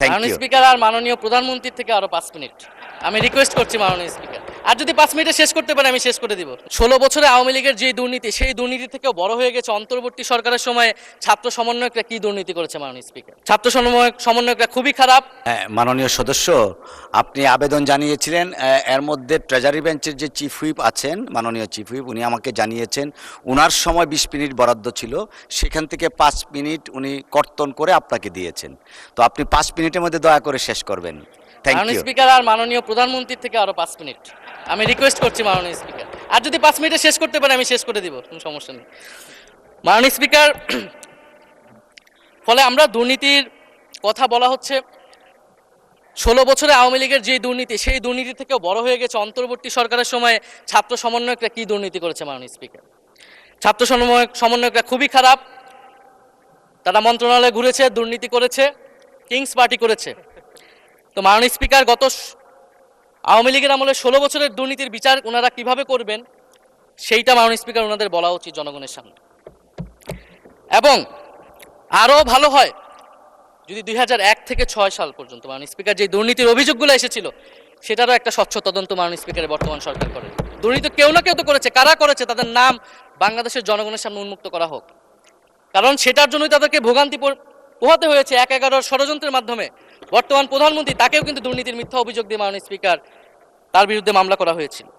Thank মাননীয় you. Speaker আর মাননীয় প্রধানমন্ত্রীর থেকে আরো 5 মিনিট আমি রিকোয়েস্ট করছি মাননীয় স্পিকার, আর যদি 5 মিনিটে শেষ করতে পারে আমি শেষ করে দিব। 16 বছরে আওয়ামী লীগের যে দুর্নীতি, সেই দুর্নীতি থেকেও বড় হয়ে গেছে অন্তর্বর্তী সরকারের সময় ছাত্র সমন্বয়করা কি দুর্নীতি করেছে মাননীয় স্পিকার। ছাত্র সমন্বয়করা খুবই খারাপ। হ্যাঁ, মাননীয় সদস্য, আপনি আবেদন জানিয়েছিলেন, এর মধ্যে ট্রেজারি বেঞ্চের যে চিফ হুইপ আছেন, মাননীয় চিফ হুইপ, উনি আমাকে জানিয়েছেন উনার সময় 20 মিনিট বরাদ্দ ছিল, সেখান থেকে 5 মিনিট উনি কর্তন করে আপনাকে দিয়েছেন। তো আপনি 5 মিনিটের মধ্যে দয়া করে শেষ করবেন। থ্যাংক মাননীয় ইউ। স্পিকার আর মাননীয় প্রধানমন্ত্রীর থেকে আরো 5 মিনিট আমি রিকোয়েস্ট করছি মাননীয় স্পিকার, আর যদি 5 মিনিটে শেষ করতে পারে আমি শেষ করে দিব, কোনো সমস্যা নেই মাননীয় স্পিকার। ফলে আমরা দুর্নীতির কথা বলা হচ্ছে, 16 বছরে আওয়ামী লীগের যে দুর্নীতি, সেই দুর্নীতি থেকেও বড় হয়ে গেছে অন্তর্বর্তী সরকারের সময় ছাত্র সমন্বয়করা কি দুর্নীতি করেছে মাননীয় স্পিকার। ছাত্র সমন্বয়করা খুবই খারাপ। তারা মন্ত্রণালয়ে ঘুরেছে, দুর্নীতি করেছে, কিংস পার্টি করেছে। তো মাননীয় স্পিকার, আওয়ামী লীগের আমলে 16 বছরের দুর্নীতির বিচার ওনারা কিভাবে করবেন সেইটা মাননীয় স্পিকার ওনাদের বলা উচিত জনগণের সামনে। এবং আরও ভালো হয় যদি 2001 থেকে 6 সাল পর্যন্ত মাননীয় স্পিকার যে দুর্নীতির অভিযোগগুলো এসেছিল সেটারও একটা স্বচ্ছ তদন্ত মাননীয় স্পিকারের বর্তমান সরকার করে। দুর্নীতি কেউ না কেউ তো করেছে, কারা করেছে তাদের নাম বাংলাদেশের জনগণের সামনে উন্মুক্ত করা হোক, কারণ সেটার জন্যই তাদেরকে ভোগান্তি পোহাতে হয়েছে 1/11 ষড়যন্ত্রের মাধ্যমে। বর্তমান প্রধানমন্ত্রী, তাকেও কিন্তু দুর্নীতির মিথ্যা অভিযোগ দিয়ে মাননীয় স্পিকার তার বিরুদ্ধে মামলা করা হয়েছিল।